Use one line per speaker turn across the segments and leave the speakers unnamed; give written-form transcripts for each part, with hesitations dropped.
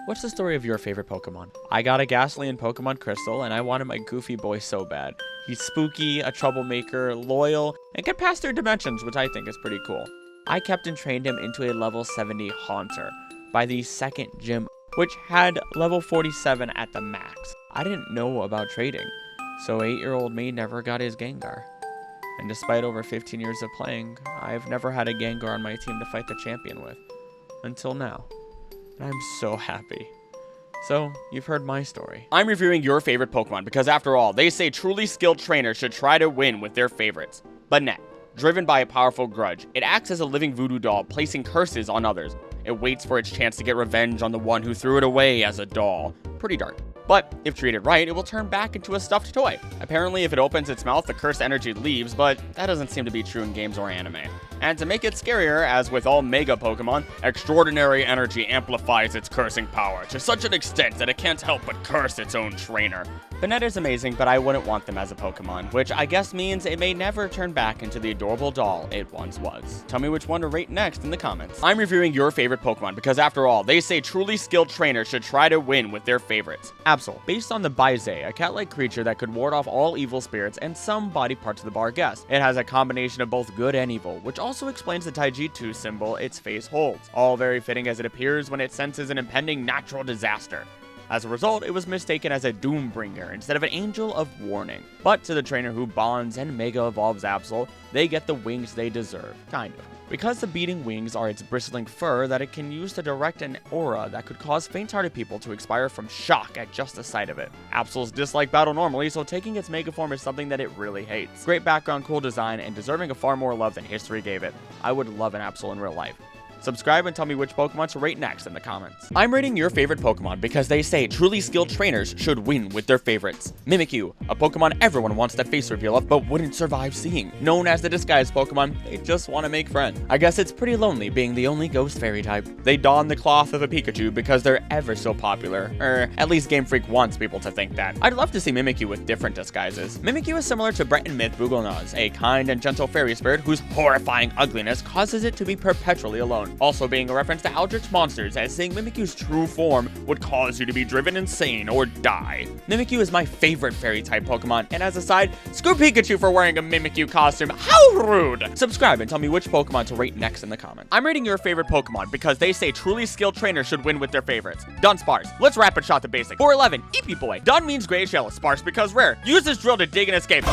What's the story of your favorite Pokemon? I got a Gastly Pokemon Crystal, and I wanted my goofy boy so bad. He's spooky, a troublemaker, loyal, and can pass through dimensions, which I think is pretty cool. I kept and trained him into a level 70 Haunter by the second gym, which had level 47 at the max. I didn't know about trading, so 8-year-old me never got his Gengar. And despite over 15 years of playing, I've never had a Gengar on my team to fight the champion with. Until now. And I'm so happy. So, you've heard my story. I'm reviewing your favorite Pokemon because after all, they say truly skilled trainers should try to win with their favorites. Banette, driven by a powerful grudge, it acts as a living voodoo doll, placing curses on others. It waits for its chance to get revenge on the one who threw it away as a doll. Pretty dark. But if treated right, it will turn back into a stuffed toy. Apparently, if it opens its mouth, the cursed energy leaves, but that doesn't seem to be true in games or anime. And to make it scarier, as with all Mega Pokemon, extraordinary energy amplifies its cursing power to such an extent that it can't help but curse its own trainer. Banette is amazing, but I wouldn't want them as a Pokemon, which I guess means it may never turn back into the adorable doll it once was. Tell me which one to rate next in the comments. I'm reviewing your favorite Pokemon because after all, they say truly skilled trainers should try to win with their favorites. Absol, based on the Baize, a cat-like creature that could ward off all evil spirits and some body parts of the bar guest. It has a combination of both good and evil, which also explains the Taiji-2 symbol its face holds. All very fitting as it appears when it senses an impending natural disaster. As a result, it was mistaken as a Doombringer instead of an Angel of Warning. But to the trainer who bonds and Mega Evolves Absol, they get the wings they deserve. Kind of. Because the beating wings are its bristling fur that it can use to direct an aura that could cause faint-hearted people to expire from shock at just the sight of it. Absols dislike battle normally, so taking its Mega form is something that it really hates. Great background, cool design, and deserving of far more love than history gave it. I would love an Absol in real life. Subscribe and tell me which Pokemon to rate next in the comments. I'm rating your favorite Pokemon because they say truly skilled trainers should win with their favorites. Mimikyu, a Pokemon everyone wants that face reveal of but wouldn't survive seeing. Known as the disguised Pokemon, they just want to make friends. I guess it's pretty lonely being the only ghost fairy type. They don the cloth of a Pikachu because they're ever so popular. At least Game Freak wants people to think that. I'd love to see Mimikyu with different disguises. Mimikyu is similar to Breton myth Bugelnaz, a kind and gentle fairy spirit whose horrifying ugliness causes it to be perpetually alone. Also being a reference to Eldritch monsters, as seeing Mimikyu's true form would cause you to be driven insane or die. Mimikyu is my favorite fairy-type Pokemon, and as a side, screw Pikachu for wearing a Mimikyu costume. How rude! Subscribe and tell me which Pokemon to rate next in the comments. I'm rating your favorite Pokemon because they say truly skilled trainers should win with their favorites. Dunsparce. Let's rapid shot the basic. 411, Eepee Boy. Dun means grayish yellow, sparse because rare. Use this drill to dig and escape.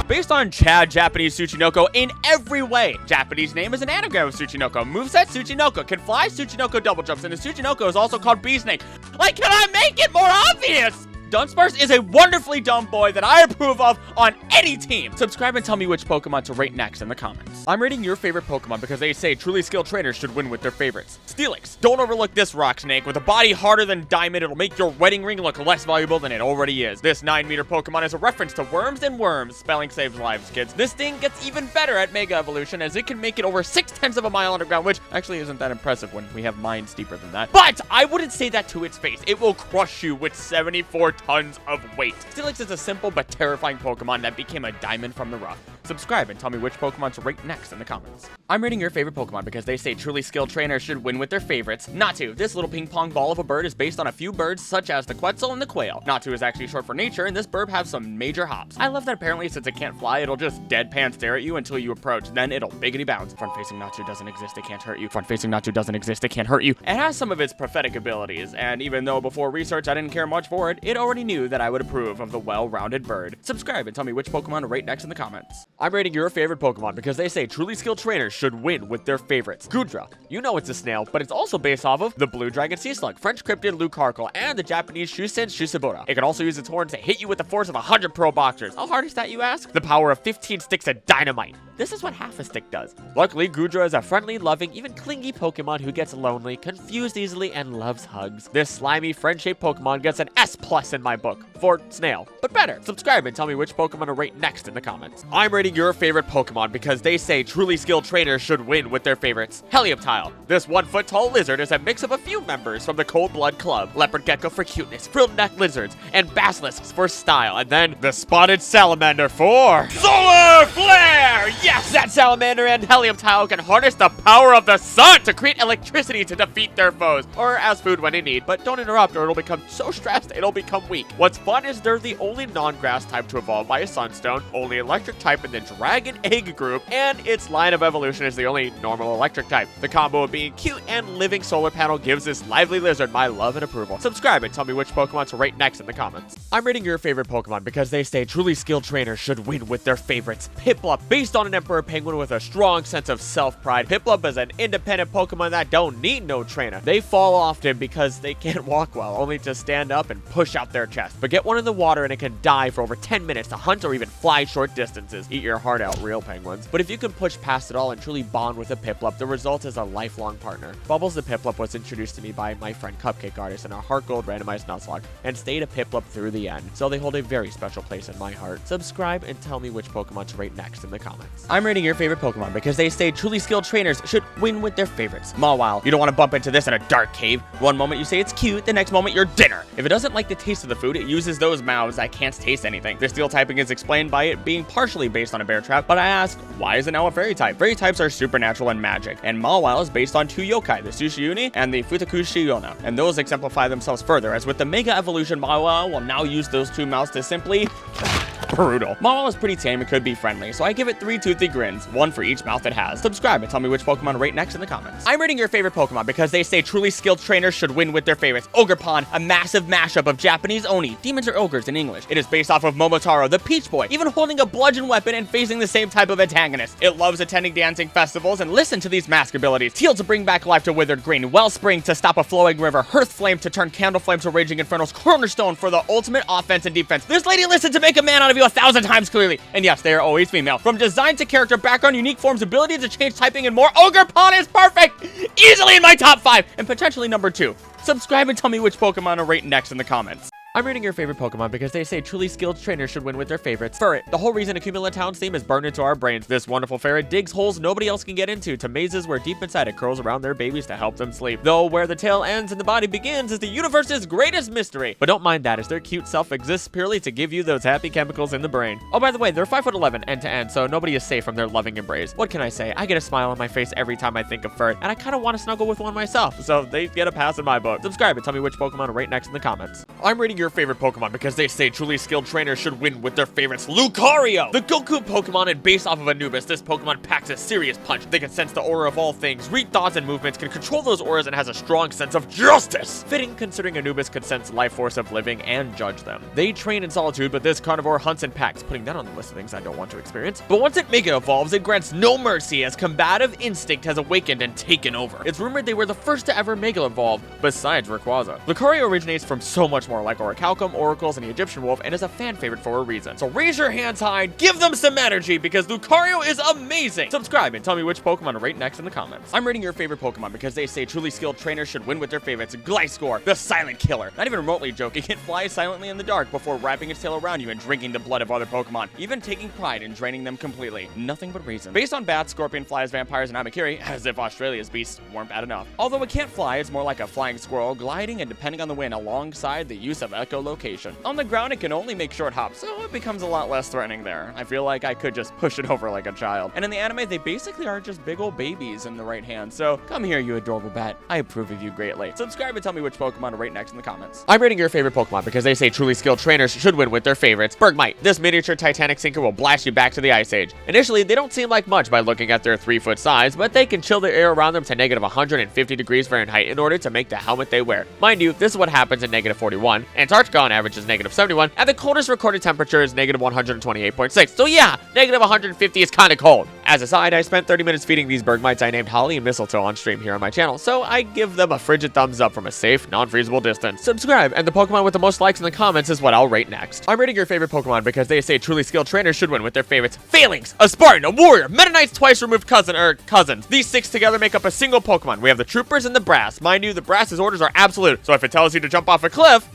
Based on Chad Japanese Tsuchinoko in every way. Japanese name is an anagram of Tsuchinoko. Moveset Tsuchinoko can fly, Tsuchinoko double jumps, and the Tsuchinoko is also called Bee Snake. Like, can I make it more obvious? Dunsparce is a wonderfully dumb boy that I approve of on any team. Subscribe and tell me which Pokemon to rate next in the comments. I'm rating your favorite Pokemon because they say truly skilled trainers should win with their favorites. Steelix. Don't overlook this rock snake. With a body harder than diamond, it'll make your wedding ring look less valuable than it already is. This 9-meter Pokemon is a reference to worms and worms. Spelling saves lives, kids. This thing gets even better at Mega Evolution as it can make it over 6/10 of a mile underground, which actually isn't that impressive when we have mines deeper than that. But I wouldn't say that to its face. It will crush you with 74 tons of weight. Steelix is a simple but terrifying Pokemon that became a diamond from the rough. Subscribe and tell me which Pokemon to rate next in the comments. I'm rating your favorite Pokemon because they say truly skilled trainers should win with their favorites. Natu. This little ping pong ball of a bird is based on a few birds such as the Quetzal and the Quail. Natu is actually short for nature, and this bird has some major hops. I love that apparently since it can't fly, it'll just deadpan stare at you until you approach, then it'll biggity bounce. Front-facing Natu doesn't exist, it can't hurt you. Front-facing Natu doesn't exist, it can't hurt you. It has some of its prophetic abilities, and even though before research I didn't care much for it, it already knew that I would approve of the well-rounded bird. Subscribe and tell me which Pokemon to rate next in the comments. I'm rating your favorite Pokemon because they say truly skilled trainers should win with their favorites. Goodra. You know it's a snail, but it's also based off of the Blue Dragon Sea Slug, French Cryptid Lucarcal, and the Japanese Shusen Shusabura. It can also use its horns to hit you with the force of 100 pro boxers. How hard is that, you ask? The power of 15 sticks of dynamite. This is what half a stick does. Luckily, Goodra is a friendly, loving, even clingy Pokemon who gets lonely, confused easily, and loves hugs. This slimy, friend-shaped Pokemon gets an S+ in my book for snail, but better. Subscribe and tell me which Pokemon to rate next in the comments. I'm rating rating your favorite Pokemon because they say truly skilled trainers should win with their favorites. Helioptile. This 1-foot-tall lizard is a mix of a few members from the Cold Blood Club. Leopard Gecko for cuteness, frilled neck lizards, and basilisks for style. And then the spotted salamander for solar flare! Yes, that salamander and Helioptile can harness the power of the sun to create electricity to defeat their foes, or as food when in need, but don't interrupt or it'll become so stressed it'll become weak. What's fun is they're the only non-grass type to evolve by a sunstone, only electric type in the dragon egg group, and its line of evolution is the only normal electric type. The combo of being cute and living solar panel gives this lively lizard my love and approval. Subscribe and tell me which Pokemon to rate next in the comments. I'm rating your favorite Pokemon because they say truly skilled trainers should win with their favorites. Piplup. Based on an Emperor Penguin with a strong sense of self-pride, Piplup is an independent Pokemon that don't need no trainer. They fall often because they can't walk well, only to stand up and push out their chest. But get one in the water and it can dive for over 10 minutes to hunt or even fly short distances. Eat your heart out, real penguins. But if you can push past it all and truly bond with a Piplup, the result is a lifelong partner. Bubbles the Piplup was introduced to me by my friend Cupcake Artist in our Heart Gold randomized Nuzlocke and stayed a Piplup through the end, so they hold a very special place in my heart. Subscribe and tell me which Pokemon to rate next in the comments. I'm rating your favorite Pokemon because they say truly skilled trainers should win with their favorites. Mawile. You don't want to bump into this in a dark cave. One moment you say it's cute, the next moment you're dinner. If it doesn't like the taste of the food, it uses those mouths that can't taste anything. Their steel typing is explained by it being partially based on a bear trap, but I ask, why is it now a fairy type? Fairy types are supernatural and magic, and Mawile is based on two yokai, the Sushiuni and the Futakushiyona, and those exemplify themselves further, as with the Mega Evolution, Mawile will now use those two mouths to simply brutal. Mawile is pretty tame and could be friendly, so I give it 3 toothy grins, one for each mouth it has. Subscribe and tell me which Pokemon to rate next in the comments. I'm rating your favorite Pokemon because they say truly skilled trainers should win with their favorites. Ogerpon, a massive mashup of Japanese Oni, demons or ogres in English. It is based off of Momotaro, the Peach Boy, even holding a bludgeon weapon and facing the same type of antagonist. It loves attending dancing festivals and listen to these mask abilities. Teal to bring back life to Withered Green, Wellspring to stop a flowing river, Hearth Flame to turn Candle Flame to Raging Infernos, Cornerstone for the ultimate offense and defense. This lady listened to make a man out of you 1,000 times clearly. And yes, they are always female. From design to character, background, unique forms, ability to change typing, and more, Ogerpon is perfect! Easily in my top 5, and potentially number 2. Subscribe and tell me which Pokemon to rate next in the comments. I'm rating your favorite Pokemon because they say truly skilled trainers should win with their favorites. Furret, the whole reason Accumula Town's theme is burned into our brains. This wonderful ferret digs holes nobody else can get into to mazes where deep inside it curls around their babies to help them sleep. Though where the tail ends and the body begins is the universe's greatest mystery. But don't mind that, as their cute self exists purely to give you those happy chemicals in the brain. Oh, by the way, they're 5'11" end to end, so nobody is safe from their loving embrace. What can I say? I get a smile on my face every time I think of Furret, and I kind of want to snuggle with one myself, so they get a pass in my book. Subscribe and tell me which Pokemon to rate next in the comments. I'm rating your favorite Pokemon because they say truly skilled trainers should win with their favorites. Lucario! The Goku Pokemon, and based off of Anubis, this Pokemon packs a serious punch. They can sense the aura of all things, read thoughts and movements, can control those auras, and has a strong sense of justice. Fitting considering Anubis could sense life force of living and judge them. They train in solitude, but this carnivore hunts in packs, putting that on the list of things I don't want to experience. But once it Mega Evolves, it grants no mercy as combative instinct has awakened and taken over. It's rumored they were the first to ever Mega Evolve, besides Rayquaza. Lucario originates from so much more, like Orichalcum, Oracles, and the Egyptian Wolf, and is a fan favorite for a reason. So raise your hands high, give them some energy, because Lucario is amazing! Subscribe and tell me which Pokemon to rate next in the comments. I'm rating your favorite Pokemon because they say truly skilled trainers should win with their favorites. Gliscor, the silent killer. Not even remotely joking, it flies silently in the dark before wrapping its tail around you and drinking the blood of other Pokemon, even taking pride in draining them completely. Nothing but reason. Based on bats, scorpion flies, vampires, and Amakiri, as if Australia's beasts weren't bad enough. Although it can't fly, it's more like a flying squirrel, gliding and depending on the wind alongside the use of echolocation. On the ground, it can only make short hops, so it becomes a lot less threatening there. I feel like I could just push it over like a child. And in the anime, they basically are just big old babies in the right hand, so come here, you adorable bat. I approve of you greatly. Subscribe and tell me which Pokemon to rate next in the comments. I'm rating your favorite Pokemon because they say truly skilled trainers should win with their favorites. Bergmite, this miniature Titanic sinker will blast you back to the Ice Age. Initially, they don't seem like much by looking at their 3-foot size, but they can chill the air around them to negative 150 degrees Fahrenheit in order to make the helmet they wear. Mind you, this is what happens at negative 41. Antarctica on average is negative 71, and the coldest recorded temperature is negative 128.6. So yeah, negative 150 is kind of cold. As a side, I spent 30 minutes feeding these Bergmites I named Holly and Mistletoe on stream here on my channel, so I give them a frigid thumbs up from a safe, non-freezable distance. Subscribe, and the Pokemon with the most likes in the comments is what I'll rate next. I'm rating your favorite Pokemon because they say truly skilled trainers should win with their favorites. Phalanx, a Spartan, a warrior, Meta Knight's twice removed cousins. These 6 together make up a single Pokemon. We have the Troopers and the Brass. Mind you, the Brass's orders are absolute, so if it tells you to jump off a cliff,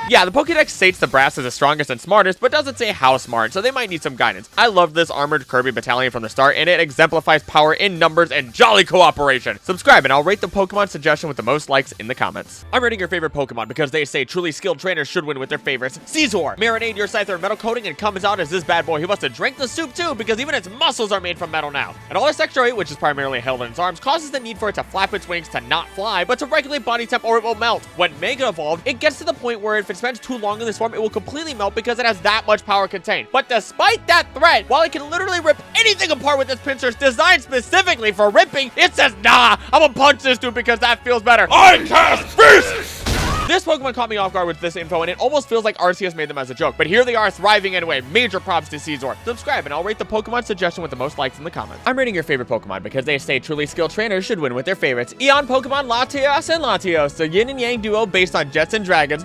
Yeah, the Pokédex states the brass is the strongest and smartest, but doesn't say how smart, so they might need some guidance. I love this armored Kirby battalion from the start, and it exemplifies power in numbers and jolly cooperation. Subscribe, and I'll rate the Pokemon suggestion with the most likes in the comments. I'm rating your favorite Pokemon because they say truly skilled trainers should win with their favorites. Scizor, marinate your Scyther in metal coating and comes out as this bad boy. He must have drank the soup too, because even its muscles are made from metal now. And all its extra weight, which is primarily held in its arms, causes the need for it to flap its wings to not fly, but to regulate body temp or it will melt. When Mega Evolved, it gets to the point where if it spends too long in this form, it will completely melt because it has that much power contained. But despite that threat, while it can literally rip anything apart with its pincers designed specifically for ripping, it says, nah, I'm gonna punch this dude because that feels better. I cast Feast! This Pokemon caught me off guard with this info, and it almost feels like Arceus made them as a joke, but here they are thriving anyway. Major props to Scizor. Subscribe, and I'll rate the Pokemon suggestion with the most likes in the comments. I'm rating your favorite Pokemon because they say truly skilled trainers should win with their favorites. Eon Pokemon Latios and Latios, the yin and yang duo based on Jets and Dragons.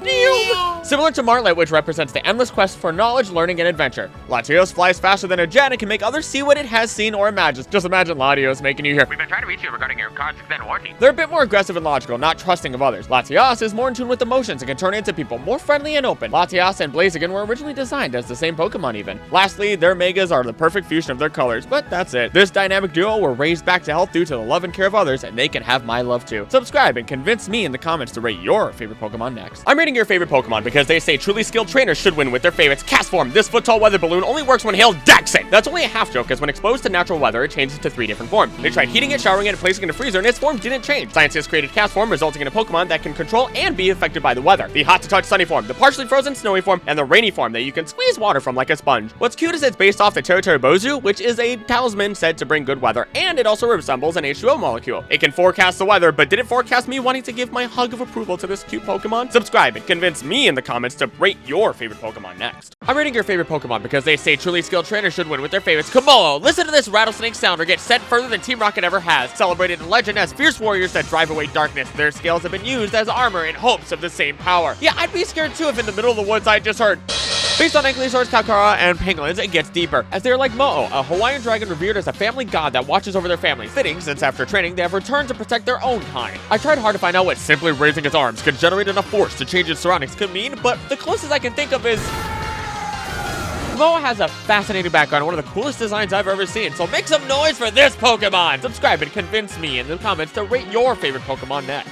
Similar to Martlet, which represents the endless quest for knowledge, learning, and adventure. Latios flies faster than a jet and can make others see what it has seen or imagines. Just imagine Latios making you hear, "We've been trying to reach you regarding your car's extended warranty." They're a bit more aggressive and logical, not trusting of others. Latios is more in tune with emotions and can turn into people, more friendly and open. Latias and Blaziken were originally designed as the same Pokemon even. Lastly, their Megas are the perfect fusion of their colors, but that's it. This dynamic duo were raised back to health due to the love and care of others, and they can have my love too. Subscribe and convince me in the comments to rate your favorite Pokemon next. I'm rating your favorite Pokemon because they say truly skilled trainers should win with their favorites. Castform, this foot-tall weather balloon only works when hailed Daxit. That's only a half joke, as when exposed to natural weather, it changes to 3 different forms. They tried heating it, showering it, and placing it in a freezer, and its form didn't change. Scientists created Castform, resulting in a Pokemon that can control and be affected by the weather. The hot-to-touch sunny form, the partially frozen snowy form, and the rainy form that you can squeeze water from like a sponge. What's cute is it's based off the Teriteribozu, which is a talisman said to bring good weather, and it also resembles an H2O molecule. It can forecast the weather, but did it forecast me wanting to give my hug of approval to this cute Pokemon? Subscribe and convince me in the comments to rate your favorite Pokemon next. I'm rating your favorite Pokemon because they say truly skilled trainers should win with their favorites. Komolo, listen to this rattlesnake sound or get sent further than Team Rocket ever has. Celebrated in legend as fierce warriors that drive away darkness. Their scales have been used as armor in hopes of the same power. Yeah, I'd be scared too if in the middle of the woods I just heard. Based on Ankylosaurs, Kalkara, and Pangolins, it gets deeper, as they're like Mo'o, a Hawaiian dragon revered as a family god that watches over their family. Fitting, since after training, they have returned to protect their own kind. I tried hard to find out what simply raising its arms could generate enough force to change its surroundings could mean, but the closest I can think of is... Moa has a fascinating background, one of the coolest designs I've ever seen, so make some noise for this Pokemon! Subscribe and convince me in the comments to rate your favorite Pokemon next.